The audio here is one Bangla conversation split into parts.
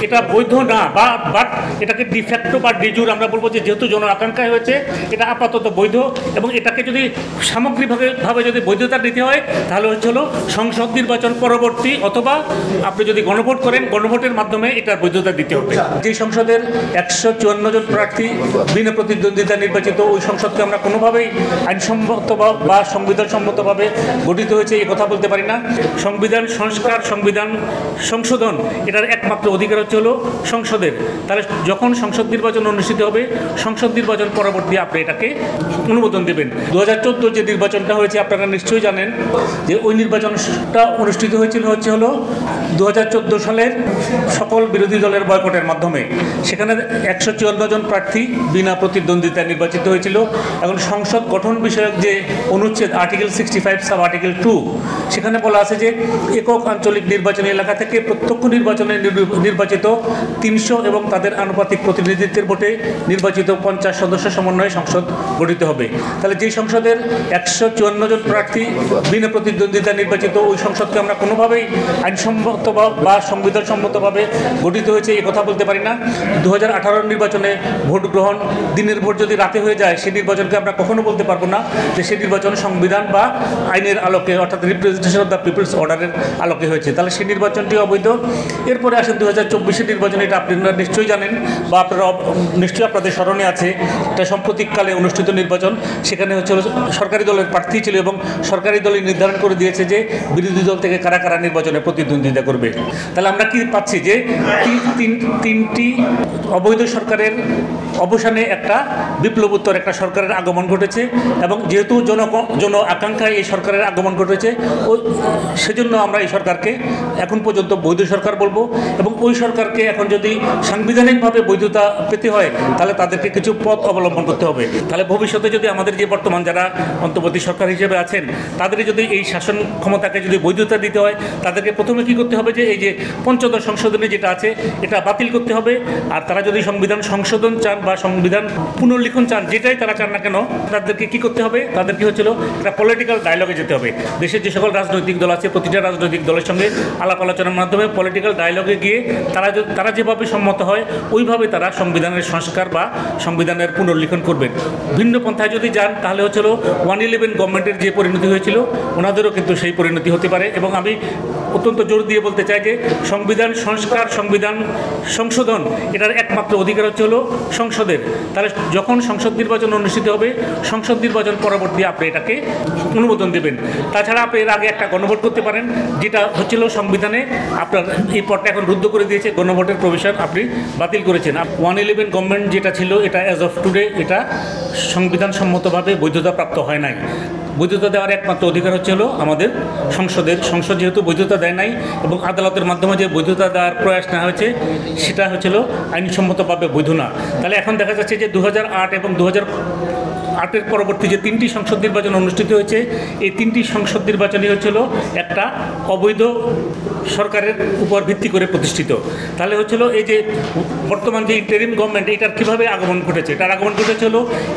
এটা বৈধ না, বাট এটাকে ডিফ্যাক্টো বা ডিজুর আমরা বলবো যে যেহেতু জন আকাঙ্ক্ষায় হয়েছে এটা আপাতত বৈধ, এবং এটাকে যদি সামগ্রিকভাবে যদি বৈধতা দিতে হয় তাহলে হলো সংসদ নির্বাচন পরবর্তী, অথবা আপনি যদি গণভোট করেন গণভোটের মাধ্যমে এটার বৈধতা দিতে হবে। যে সংসদের 154 জন প্রার্থী বিনা প্রতিদ্বন্দ্বিতা নির্বাচিত, ওই সংসদকে আমরা কোনোভাবেই আইনসম্মত বা সংবিধানসম্মতভাবে গঠিত হয়েছে এই কথা বলতে পারি না। সংবিধান সংস্কার, সংবিধান সংশোধন এটার একমাত্র অধিকার হলো সংসদের। তাহলে যখন সংসদ নির্বাচন অনুষ্ঠিত হবে, সংসদ নির্বাচন পরবর্তী আপনি এটাকে অনুমোদন দেবেন। 2014 যে নির্বাচনটা হয়েছে আপনারা নিশ্চয়ই জানেন যে ওই নির্বাচনটা অনুষ্ঠিত হয়েছিল হলো 2014 সালের সকল বিরোধী দলের বয়কটের মাধ্যমে। সেখানে 154 জন প্রার্থী বিনা প্রতিদ্বন্দ্বিতা নির্বাচিত হয়েছিল, এবং সংসদ গঠন বিষয়ক যে অনুচ্ছেদ আর্টিকেল 65 সাব আর্টিকেল 2 সেখানে বলা আছে যে একক আঞ্চলিক নির্বাচনী এলাকা থেকে প্রত্যক্ষ নির্বাচনে নির্বাচিত 300 এবং তাদের আনুপাতিক প্রতিনিধিত্বের ভোটে নির্বাচিত 50 সদস্য সমন্বয়ে সংসদ গঠিত হবে। তাহলে যেই সংসদের 154 জন প্রার্থী বিনা প্রতিদ্বন্দ্বিতা নির্বাচিত, ওই সংসদকে আমরা কোনোভাবেই আইনসম্মত বা সংবিধানসম্মতভাবে গঠিত হয়েছে এই কথা বলতে পারি না। 2018 নির্বাচনে ভোট গ্রহণ দিনের ভোট যদি রাতে হয়ে যায়, সেই নির্বাচনকে আমরা কখনো বলতে পারবো না যে সেই নির্বাচন সংবিধান বা আইনের আলোকে, অর্থাৎ রিপ্রেজেন্টেশন অফ দ্য পিপলস অর্ডারের আলোকে হয়েছে, তাহলে সেই নির্বাচনটি অবৈধ। এরপরে আসেন 2024 নির্বাচন, এটা আপনারা নিশ্চয়ই জানেন বা আপনারা নিশ্চয়ই আপনাদের স্মরণে আছে। এটা সাম্প্রতিককালে অনুষ্ঠিত নির্বাচন, সেখানে সরকারি দলের প্রার্থী ছিল এবং সরকারি দলই নির্ধারণ করে দিয়েছে যে বিরোধী দল থেকে কারা কারা নির্বাচনে প্রতিদ্বন্দ্বিতা করবে। তাহলে আমরা কি পাচ্ছি যে তিনটি অবৈধ সরকারের অবসানে একটা বিপ্লবোত্তর একটা সরকারের আগমন ঘটেছে, এবং যেহেতু জন আকাঙ্ক্ষায় এই সরকারের আগমন ঘটেছে, সেজন্য আমরা এই সরকারকে এখন পর্যন্ত বৈধ সরকার বলবো। এবং ওই সরকারকে এখন যদি সাংবিধানিকভাবে বৈধতা পেতে হয় তাহলে তাদেরকে কিছু পথ অবলম্বন করতে হবে। তাহলে ভবিষ্যতে যদি আমাদের যে বর্তমান যারা অন্তর্বর্তী সরকার হিসেবে আছেন তাদের যদি এই শাসন ক্ষমতাকে যদি বৈধতা দিতে হয়, তাদেরকে প্রথমে কি করতে হবে যে এই যে পঞ্চদশ সংশোধনী যেটা আছে এটা বাতিল করতে হবে। আর তারা যদি সংবিধান সংশোধন চান বা সংবিধান পুনর্লিখন চান, যেটাই তারা চান না কেন, তাদেরকে কি করতে হবে, তাদেরকে একটা পলিটিক্যাল ডায়ালগে যেতে হবে। দেশের যে সকল রাজনৈতিক দল আছে প্রতিটা রাজনৈতিক দলের সঙ্গে আলাপ আলোচনার মাধ্যমে পলিটিক্যাল ডায়ালগে গিয়ে তারা যেভাবে সম্মত হয় ওইভাবে তারা সংবিধানের সংস্কার বা সংবিধানের পুনর্লিখন করবেন। ভিন্ন পন্থায় যদি যান তাহলে 111 গভর্নমেন্টের যে পরিণতি হয়েছিল ওনাদেরও কিন্তু সেই পরিণতি হতে পারে। এবং আমি অত্যন্ত জোর দিয়ে বলতে চাই যে সংবিধান সংস্কার, সংবিধান সংশোধন এটার একমাত্র অধিকার হলো সংসদের। তাহলে যখন সংসদ নির্বাচন অনুষ্ঠিত হবে, সংসদ নির্বাচন পরবর্তী আপনি এটাকে অনুমোদন দেবেন। তাছাড়া আপনি এর আগে একটা গণভোট করতে পারেন, যেটা হচ্ছিল সংবিধানে আপনার এই পদটা এখন রুদ্ধ করে দিয়েছে, গণভোটের প্রভিশন আপনি বাতিল করেছেন। 111 গভর্নমেন্ট যেটা ছিল এটা অ্যাজ অফ টুডে এটা সংবিধান সম্মতভাবে বৈধতা প্রাপ্ত হয় নাই। বৈধতা দেওয়ার একমাত্র অধিকার হলো আমাদের সংসদের। সংসদ যেহেতু বৈধতা দেয় নাই এবং আদালতের মাধ্যমে যে বৈধতা দেওয়ার প্রয়াস নেওয়া হয়েছে সেটা আইনসম্মতভাবে বৈধ না। তাহলে এখন দেখা যাচ্ছে যে 2008 এবং 2008 পরবর্তী যে 3টি সংসদ নির্বাচন অনুষ্ঠিত হয়েছে, এই 3টি সংসদ নির্বাচনই একটা অবৈধ সরকারের উপর ভিত্তি করে প্রতিষ্ঠিত। তাহলে এই যে বর্তমান যে ইন্টারিম গভর্নমেন্ট এটার কীভাবে আগমন ঘটেছে, এটার আগমন ঘটেছে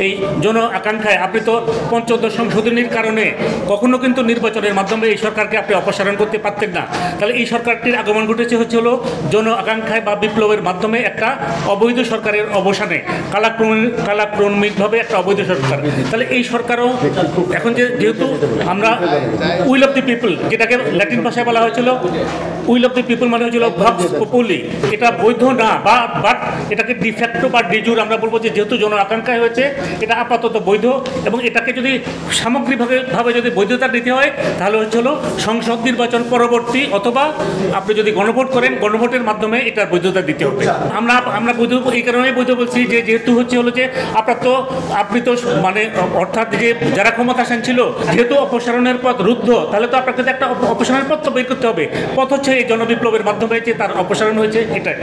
এই জন আকাঙ্ক্ষায়। আপনি তো পঞ্চদশ সংশোধনীর কারণে কখনো কিন্তু নির্বাচনের মাধ্যমে এই সরকারকে আপনি অপসারণ করতে পারতেন না। তাহলে এই সরকারটির আগমন ঘটেছে জন আকাঙ্ক্ষায় বা বিপ্লবের মাধ্যমে একটা অবৈধ সরকারের অবসানে, কালাক্রমিকভাবে একটা অবৈধ সরকার। তাহলে এই সরকারও এখন যেহেতু আমরা উইল অফ দি পিপল, যেটাকে ল্যাটিন ভাষায় বলা হয়েছিল উইল অফ দি পিপল মানে ভক্স পপুলি, এটা বৈধ না, বাট এটাকে ডিফ্যাক্টো বা ডিজুর আমরা বলবো যে যেহেতু জন আকাঙ্ক্ষায় হয়েছে এটা আপাতত বৈধ, এবং এটাকে যদি সামগ্রিকভাবে যদি বৈধতা দিতে হয় তাহলে সংসদ নির্বাচন পরবর্তী, অথবা আপনি যদি গণভোট করেন গণভোটের মাধ্যমে এটার বৈধতা দিতে হবে। আমরা বৈধ এই কারণেই বৈধ বলছি যে যেহেতু যে আপনি তো অর্থাৎ যে যারা ক্ষমতাসীন ছিল যেহেতু অপসারণের পথ রুদ্ধ, তাহলে তো আপনাকে একটা অপসারণের পথ তো বের করতে হবে। পথ এই জনবিপ্লবের মাধ্যমে যে তার অপসারণ হয়েছে এটাই।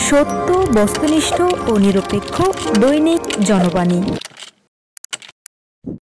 সত্য, বস্তুনিষ্ঠ ও নিরপেক্ষ দৈনিক জনবাণী।